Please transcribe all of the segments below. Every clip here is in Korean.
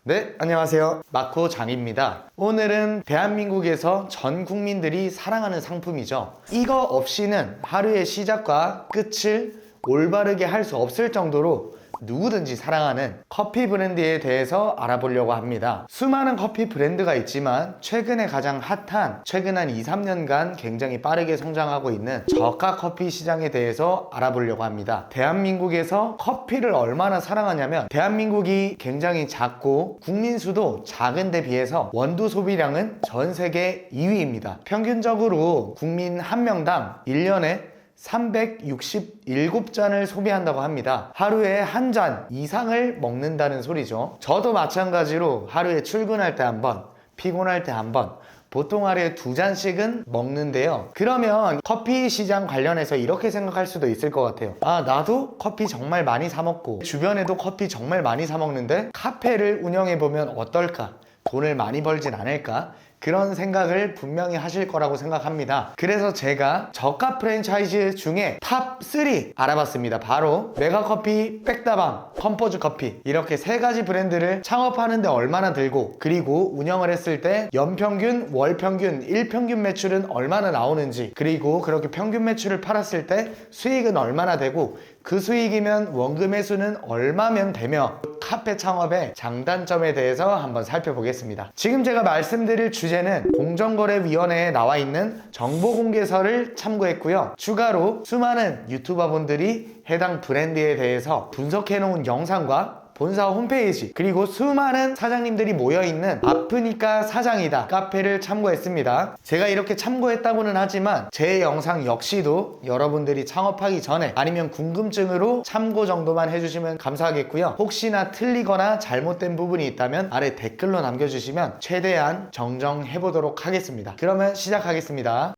네, 안녕하세요. 마코 장입니다. 오늘은 대한민국에서 전 국민들이 사랑하는 상품이죠. 이거 없이는 하루의 시작과 끝을 올바르게 할 수 없을 정도로 누구든지 사랑하는 커피 브랜드에 대해서 알아보려고 합니다. 수많은 커피 브랜드가 있지만 최근에 가장 핫한 최근 한 2~3년간 굉장히 빠르게 성장하고 있는 저가 커피 시장에 대해서 알아보려고 합니다. 대한민국에서 커피를 얼마나 사랑하냐면 대한민국이 굉장히 작고 국민 수도 작은 데 비해서 원두 소비량은 전 세계 2위입니다. 평균적으로 국민 한 명당 1년에 367잔을 소비한다고 합니다. 하루에 한 잔 이상을 먹는다는 소리죠. 저도 마찬가지로 하루에 출근할 때 한 번, 피곤할 때 한 번, 보통 하루에 2잔씩은 먹는데요. 그러면 커피 시장 관련해서 이렇게 생각할 수도 있을 것 같아요. 아, 나도 커피 정말 많이 사 먹고 주변에도 커피 정말 많이 사 먹는데 카페를 운영해보면 어떨까? 돈을 많이 벌진 않을까? 그런 생각을 분명히 하실 거라고 생각합니다. 그래서 제가 저가 프랜차이즈 중에 탑 3 알아봤습니다. 바로 메가커피, 백다방, 컴포즈커피 이렇게 세 가지 브랜드를 창업하는데 얼마나 들고 그리고 운영을 했을 때 연평균, 월평균, 일평균 매출은 얼마나 나오는지 그리고 그렇게 평균 매출을 팔았을 때 수익은 얼마나 되고 그 수익이면 원금 회수는 얼마면 되며 카페 창업의 장단점에 대해서 한번 살펴보겠습니다. 지금 제가 말씀드릴 주제는 공정거래위원회에 나와 있는 정보공개서를 참고했고요. 추가로 수많은 유튜버분들이 해당 브랜드에 대해서 분석해 놓은 영상과 본사 홈페이지 그리고 수많은 사장님들이 모여있는 아프니까 사장이다 카페를 참고했습니다. 제가 이렇게 참고했다고는 하지만 제 영상 역시도 여러분들이 창업하기 전에 아니면 궁금증으로 참고 정도만 해주시면 감사하겠고요. 혹시나 틀리거나 잘못된 부분이 있다면 아래 댓글로 남겨주시면 최대한 정정해보도록 하겠습니다. 그러면 시작하겠습니다.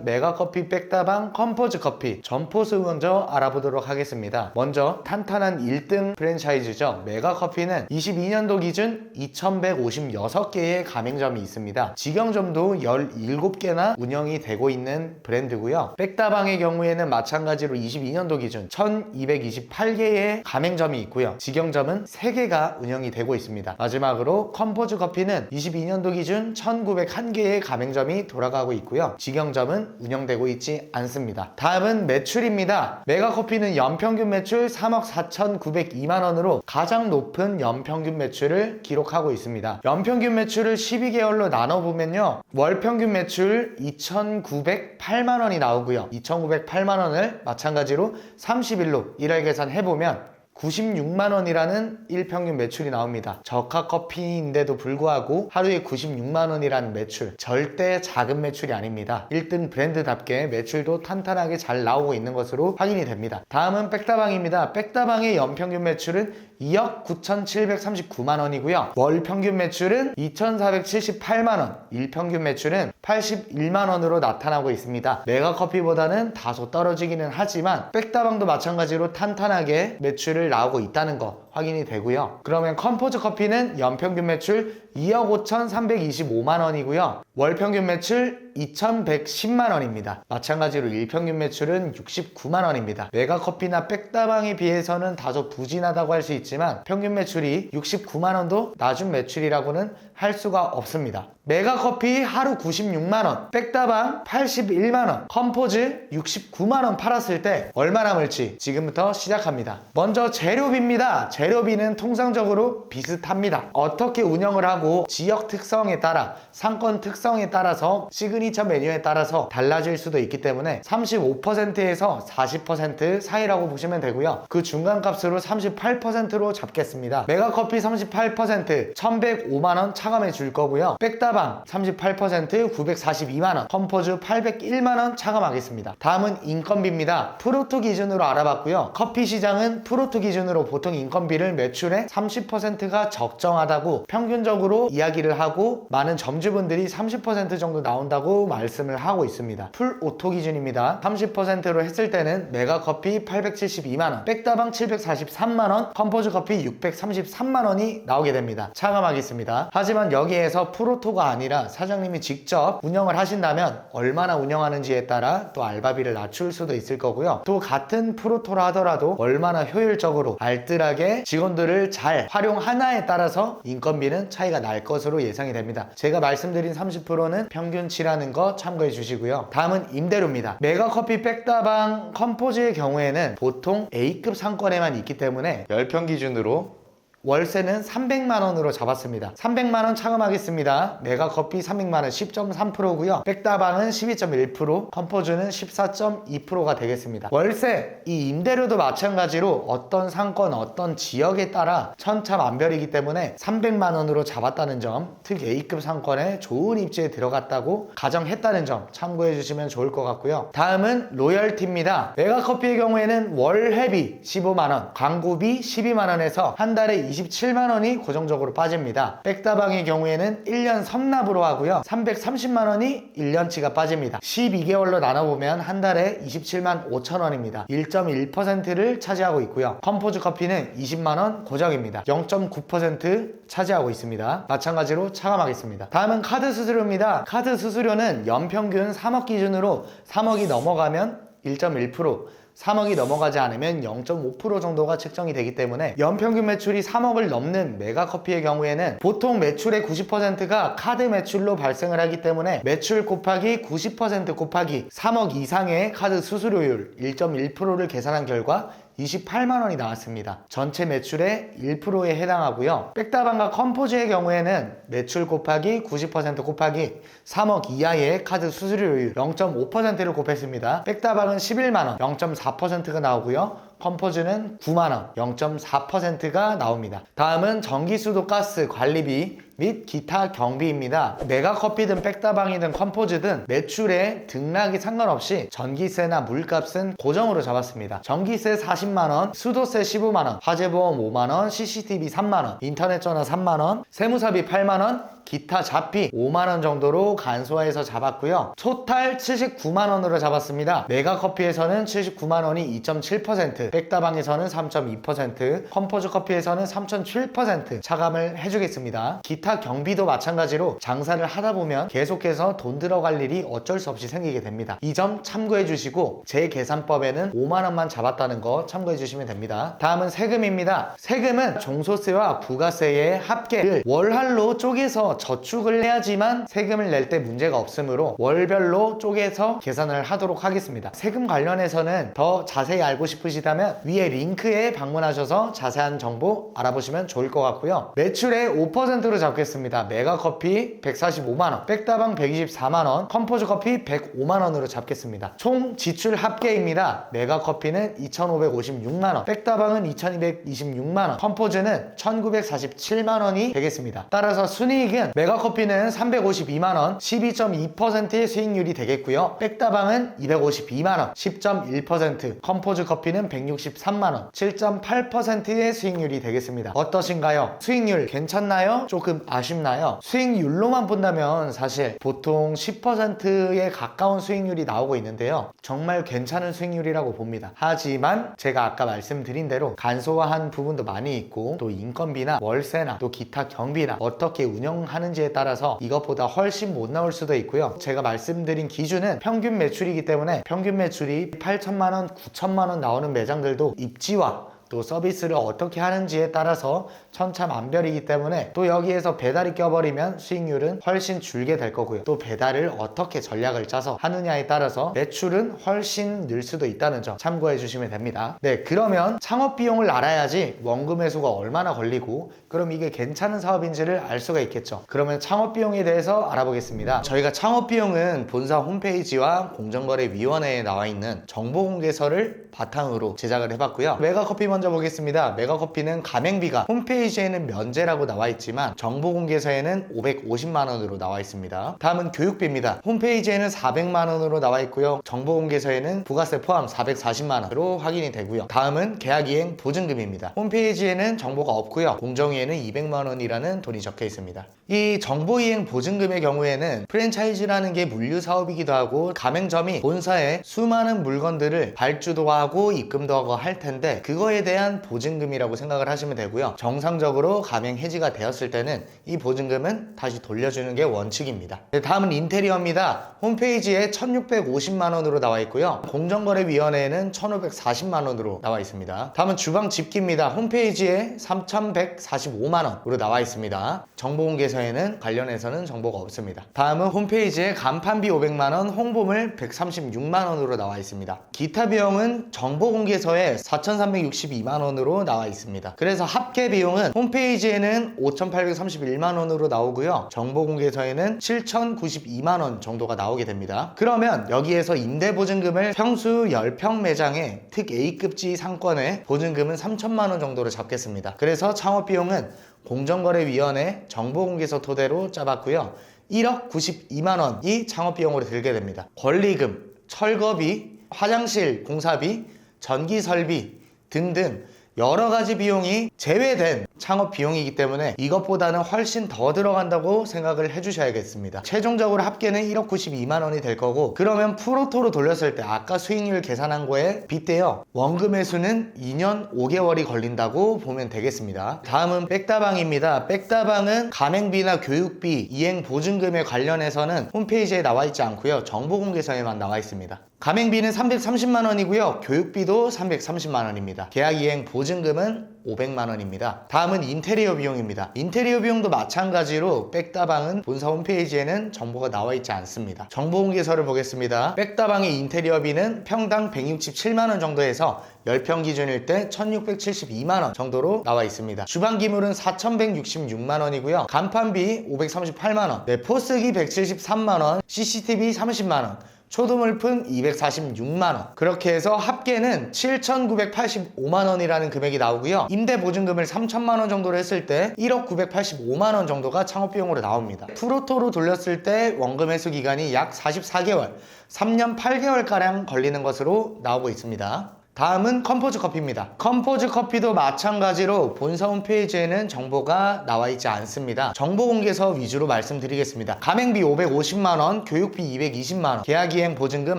메가커피, 백다방, 컴포즈커피 점포수 먼저 알아보도록 하겠습니다. 먼저 탄탄한 1등 프랜차이즈죠. 메가커피는 22년도 기준 2156개의 가맹점이 있습니다. 직영점도 17개나 운영이 되고 있는 브랜드고요. 백다방의 경우에는 마찬가지로 22년도 기준 1228개의 가맹점이 있고요. 직영점은 3개가 운영이 되고 있습니다. 마지막으로 컴포즈커피는 22년도 기준 1901개의 가맹점이 돌아가고 있고요. 직영점은 운영되고 있지 않습니다. 다음은 매출입니다. 메가커피는 연평균 매출 3억 4,902만원으로 가장 높은 연평균 매출을 기록하고 있습니다. 연평균 매출을 12개월로 나눠보면요. 월평균 매출 2,908만원이 나오고요. 2,908만원을 마찬가지로 30일로 1월 계산해보면 96만원이라는 일평균 매출이 나옵니다. 저가 커피인데도 불구하고 하루에 96만원이라는 매출 절대 작은 매출이 아닙니다. 1등 브랜드답게 매출도 탄탄하게 잘 나오고 있는 것으로 확인이 됩니다. 다음은 백다방입니다. 백다방의 연평균 매출은 2억 9,739만원이고요. 월 평균 매출은 2,478만원, 일평균 매출은 81만원으로 나타나고 있습니다. 메가커피보다는 다소 떨어지기는 하지만 백다방도 마찬가지로 탄탄하게 매출을 나오고 있다는 거 확인이 되고요. 그러면 컴포즈커피는 연평균 매출 2억 5,325만원이고요. 월평균 매출 2,110만원입니다. 마찬가지로 일평균 매출은 69만원입니다. 메가커피나 백다방에 비해서는 다소 부진하다고 할 수 있지만 평균 매출이 69만원도 낮은 매출이라고는 할 수가 없습니다. 메가커피 하루 96만원, 백다방 81만원, 컴포즈 69만원 팔았을 때 얼마 남을지 지금부터 시작합니다. 먼저 재료비입니다. 재료비는 통상적으로 비슷합니다. 어떻게 운영을 하고 지역 특성에 따라 상권 특성에 따라서 시그니처 메뉴에 따라서 달라질 수도 있기 때문에 35%에서 40% 사이라고 보시면 되고요. 그 중간값으로 38%로 잡겠습니다. 메가커피 38% 1,105만원 차감해 줄 거고요. 백다방 38% 942만원, 컴포즈 801만원 차감하겠습니다. 다음은 인건비입니다. 프로토 기준으로 알아봤고요. 커피 시장은 프로토 기준으로 보통 인건비를 매출의 30%가 적정하다고 평균적으로 이야기를 하고 많은 점주분들이 30% 정도 나온다고 말씀을 하고 있습니다. 풀 오토 기준입니다. 30%로 했을 때는 메가커피 872만원, 백다방 743만원, 컴포즈커피 633만원이 나오게 됩니다. 차감하겠습니다. 하지만 여기에서 프로토가 아니라 사장님이 직접 운영을 하신다면 얼마나 운영하는지에 따라 또 알바비를 낮출 수도 있을 거고요. 또 같은 프로토라 하더라도 얼마나 효율적으로 알뜰하게 어떻게 직원들을 잘 활용하나에 따라서 인건비는 차이가 날 것으로 예상이 됩니다. 제가 말씀드린 30%는 평균치라는 거 참고해 주시고요. 다음은 임대료입니다. 메가커피 백다방 컴포즈의 경우에는 보통 A급 상권에만 있기 때문에 10평 기준으로 월세는 300만원으로 잡았습니다. 300만원 차감하겠습니다. 메가커피 300만원 10.3%고요. 백다방은 12.1%, 컴포즈는 14.2%가 되겠습니다. 월세, 이 임대료도 마찬가지로 어떤 상권, 어떤 지역에 따라 천차만별이기 때문에 300만원으로 잡았다는 점, 특히 A급 상권에 좋은 입지에 들어갔다고 가정했다는 점 참고해 주시면 좋을 것 같고요. 다음은 로열티입니다. 메가커피의 경우에는 월회비 15만원, 광고비 12만원에서 한 달에 27만원이 고정적으로 빠집니다. 백다방의 경우에는 1년 선납으로 하고요. 330만원이 1년치가 빠집니다. 12개월로 나눠보면 한 달에 27만 5천원입니다. 1.1%를 차지하고 있고요. 컴포즈 커피는 20만원 고정입니다. 0.9% 차지하고 있습니다. 마찬가지로 차감하겠습니다. 다음은 카드 수수료입니다. 카드 수수료는 연평균 3억 기준으로 3억이 넘어가면 1.1%, 3억이 넘어가지 않으면 0.5% 정도가 책정이 되기 때문에 연평균 매출이 3억을 넘는 메가커피의 경우에는 보통 매출의 90%가 카드 매출로 발생을 하기 때문에 매출 곱하기 90% 곱하기 3억 이상의 카드 수수료율 1.1%를 계산한 결과 28만원이 나왔습니다. 전체 매출의 1%에 해당하고요. 백다방과 컴포즈의 경우에는 매출 곱하기 90% 곱하기 3억 이하의 카드 수수료율 0.5%를 곱했습니다. 백다방은 11만원 0.4%가 나오고요. 컴포즈는 9만원 0.4%가 나옵니다. 다음은 전기수도 가스 관리비 및 기타 경비입니다. 메가커피든 백다방이든 컴포즈든 매출에 등락이 상관없이 전기세나 물값은 고정으로 잡았습니다. 전기세 40만원, 수도세 15만원, 화재보험 5만원, CCTV 3만원, 인터넷 전화 3만원, 세무사비 8만원, 기타 잡비 5만원 정도로 간소화해서 잡았고요. 토탈 79만원으로 잡았습니다. 메가커피에서는 79만원이 2.7%, 백다방에서는 3.2%, 컴포즈 커피에서는 3.7% 차감을 해주겠습니다. 기타 경비도 마찬가지로 장사를 하다 보면 계속해서 돈 들어갈 일이 어쩔 수 없이 생기게 됩니다. 이 점 참고해 주시고 제 계산법에는 5만원만 잡았다는 거 참고해 주시면 됩니다. 다음은 세금입니다. 세금은 종소세와 부가세의 합계를 월할로 쪼개서 저축을 해야지만 세금을 낼 때 문제가 없으므로 월별로 쪼개서 계산을 하도록 하겠습니다. 세금 관련해서는 더 자세히 알고 싶으시다면 위에 링크에 방문하셔서 자세한 정보 알아보시면 좋을 것 같고요. 매출의 5%로 잡겠습니다. 메가커피 145만원, 백다방 124만원, 컴포즈 커피 105만원으로 잡겠습니다. 총 지출 합계입니다. 메가커피는 2,556만원, 백다방은 2,226만원, 컴포즈는 1,947만원이 되겠습니다. 따라서 순이익은 메가커피는 352만원, 12.2%의 수익률이 되겠고요. 백다방은 252만원, 10.1%, 컴포즈 커피는 163만원, 7.8%의 수익률이 되겠습니다. 어떠신가요? 수익률 괜찮나요? 조금 아쉽나요? 수익률로만 본다면 사실 보통 10%에 가까운 수익률이 나오고 있는데요. 정말 괜찮은 수익률이라고 봅니다. 하지만 제가 아까 말씀드린 대로 간소화한 부분도 많이 있고 또 인건비나 월세나 또 기타 경비나 어떻게 운영하는지에 따라서 이것보다 훨씬 못 나올 수도 있고요. 제가 말씀드린 기준은 평균 매출이기 때문에 평균 매출이 8천만원, 9천만원 나오는 매장들도 입지와 또 서비스를 어떻게 하는지에 따라서 천차만별이기 때문에 또 여기에서 배달이 껴버리면 수익률은 훨씬 줄게 될 거고요. 또 배달을 어떻게 전략을 짜서 하느냐에 따라서 매출은 훨씬 늘 수도 있다는 점 참고해 주시면 됩니다. 네, 그러면 창업 비용을 알아야지 원금 회수가 얼마나 걸리고 그럼 이게 괜찮은 사업인지를 알 수가 있겠죠. 그러면 창업 비용에 대해서 알아보겠습니다. 저희가 창업 비용은 본사 홈페이지와 공정거래위원회에 나와 있는 정보공개서를 바탕으로 제작을 해봤고요. 메가커피 먼저 보겠습니다. 메가커피는 가맹비가 홈페이지에는 면제라고 나와 있지만 정보공개서에는 550만원으로 나와 있습니다. 다음은 교육비입니다. 홈페이지에는 400만원으로 나와 있고요. 정보공개서에는 부가세 포함 440만원으로 확인이 되고요. 다음은 계약이행 보증금입니다. 홈페이지에는 정보가 없고요. 공정위에는 200만원이라는 돈이 적혀 있습니다. 이 정보이행 보증금의 경우에는 프랜차이즈라는 게 물류 사업이기도 하고 가맹점이 본사에 수많은 물건들을 발주도 하고 입금도 하고 할 텐데 그거에 대한 보증금이라고 생각을 하시면 되고요. 정상적으로 가맹 해지가 되었을 때는 이 보증금은 다시 돌려주는 게 원칙입니다. 다음은 인테리어입니다. 홈페이지에 1,650만원으로 나와 있고요. 공정거래위원회에는 1,540만원으로 나와 있습니다. 다음은 주방 집기입니다. 홈페이지에 3,145만원으로 나와 있습니다. 정보공개서에는 관련해서는 정보가 없습니다. 다음은 홈페이지에 간판비 500만원, 홍보물 136만원으로 나와 있습니다. 기타 비용은 정보공개서에 4,362만원으로 나와 있습니다. 그래서 합계 비용은 홈페이지에는 5,831만원으로 나오고요. 정보공개서에는 7,092만원 정도가 나오게 됩니다. 그러면 여기에서 임대보증금을 평수 10평 매장에 특 A급지 상권에 보증금은 3천만원 정도로 잡겠습니다. 그래서 창업비용은 공정거래위원회 정보공개서 토대로 짜봤고요. 1억 92만원이 창업비용으로 들게 됩니다. 권리금, 철거비, 화장실 공사비, 전기설비 등등 여러가지 비용이 제외된 창업 비용이기 때문에 이것보다는 훨씬 더 들어간다고 생각을 해주셔야겠습니다. 최종적으로 합계는 1억 92만원이 될 거고, 그러면 프로토로 돌렸을 때 아까 수익률 계산한 거에 빗대어 원금 회수는 2년 5개월이 걸린다고 보면 되겠습니다. 다음은 백다방입니다. 백다방은 가맹비나 교육비, 이행 보증금에 관련해서는 홈페이지에 나와 있지 않고요. 정보공개서에만 나와 있습니다. 가맹비는 330만원이고요. 교육비도 330만원입니다. 계약이행 보증금은 500만원입니다. 다음은 인테리어 비용입니다. 인테리어 비용도 마찬가지로 백다방은 본사 홈페이지에는 정보가 나와 있지 않습니다. 정보공개서를 보겠습니다. 백다방의 인테리어비는 평당 167만원 정도에서 10평 기준일 때 1672만원 정도로 나와 있습니다. 주방기물은 4166만원이고요. 간판비 538만원, 포스기 173만원, CCTV 30만원, 초도물품 246만원, 그렇게 해서 합계는 7,985만원이라는 금액이 나오고요. 임대보증금을 3천만원 정도로 했을 때 1억 985만원 정도가 창업비용으로 나옵니다. 프로토로 돌렸을 때 원금 회수 기간이 약 44개월, 3년 8개월가량 걸리는 것으로 나오고 있습니다. 다음은 컴포즈 커피입니다. 컴포즈 커피도 마찬가지로 본사 홈페이지에는 정보가 나와 있지 않습니다. 정보공개서 위주로 말씀드리겠습니다. 가맹비 550만원, 교육비 220만원, 계약이행 보증금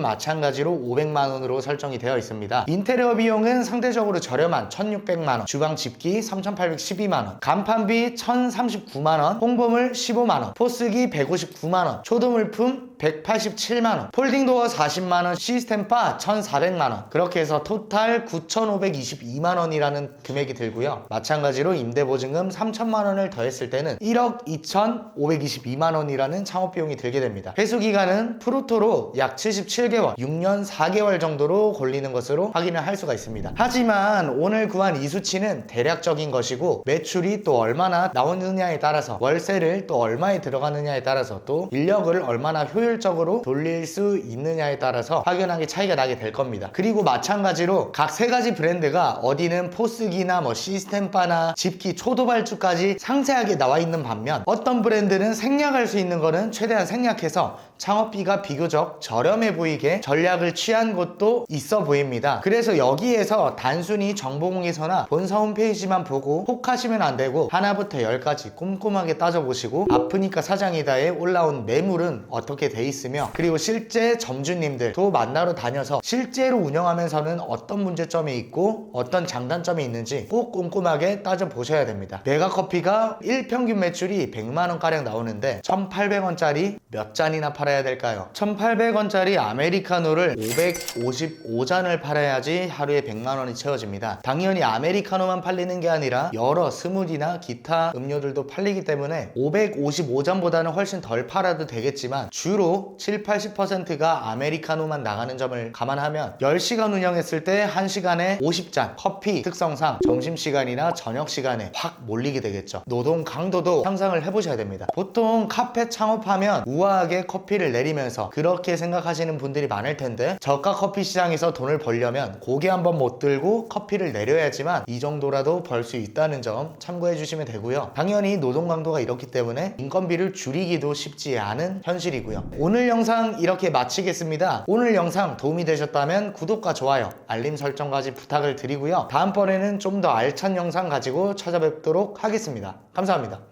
마찬가지로 500만원으로 설정이 되어 있습니다. 인테리어 비용은 상대적으로 저렴한 1,600만원, 주방 집기 3,812만원, 간판비 1,039만원, 홍보물 15만원, 포스기 159만원, 초도물품 187만원, 폴딩도어 40만원, 시스템바 1,400만원, 그렇게 해서 토탈 9,522만원이라는 금액이 들고요. 마찬가지로 임대보증금 3천만원을 더했을 때는 1억 2,522만원이라는 창업비용이 들게 됩니다. 회수기간은 프로토로 약 77개월, 6년 4개월 정도로 걸리는 것으로 확인을 할 수가 있습니다. 하지만 오늘 구한 이 수치는 대략적인 것이고, 매출이 또 얼마나 나오느냐에 따라서, 월세를 또 얼마에 들어가느냐에 따라서, 또 인력을 얼마나 효율적으로 돌릴 수 있느냐에 따라서 확연하게 차이가 나게 될 겁니다. 그리고 마찬가지로 각 세 가지 브랜드가 어디는 포스기나 시스템바나 집기, 초도발주까지 상세하게 나와 있는 반면, 어떤 브랜드는 생략할 수 있는 거는 최대한 생략해서 창업비가 비교적 저렴해 보이게 전략을 취한 곳도 있어 보입니다. 그래서 여기에서 단순히 정보공개서나 본사 홈페이지만 보고 혹하시면 안 되고, 하나부터 10까지 꼼꼼하게 따져보시고, 아프니까 사장이다에 올라온 매물은 어떻게 돼 있으며, 그리고 실제 점주님들도 만나러 다녀서 실제로 운영하면서는 어떤 문제점이 있고 어떤 장단점이 있는지 꼭 꼼꼼하게 따져보셔야 됩니다. 메가커피가 1평균 매출이 100만원가량 나오는데 1,800원짜리 몇 잔이나 팔아야 될까요? 1,800원짜리 아메리카노를 555잔을 팔아야지 하루에 100만원이 채워집니다. 당연히 아메리카노만 팔리는 게 아니라 여러 스무디나 기타 음료들도 팔리기 때문에 555잔보다는 훨씬 덜 팔아도 되겠지만, 주로 7-80%가 아메리카노만 나가는 점을 감안하면 10시간 운영했을 때 1시간에 50잔 커피 특성상 점심시간이나 저녁시간에 확 몰리게 되겠죠. 노동 강도도 상상을 해보셔야 됩니다. 보통 카페 창업하면 우아하게 커피를 내리면서 그렇게 생각하시는 분들이 많을 텐데, 저가 커피 시장에서 돈을 벌려면 고개 한번 못 들고 커피를 내려야지만 이 정도라도 벌 수 있다는 점 참고해 주시면 되고요. 당연히 노동 강도가 이렇기 때문에 인건비를 줄이기도 쉽지 않은 현실이고요. 오늘 영상 이렇게 마치겠습니다. 오늘 영상 도움이 되셨다면 구독과 좋아요, 알림 설정까지 부탁을 드리고요. 다음번에는 좀 더 알찬 영상 가지고 찾아뵙도록 하겠습니다. 감사합니다.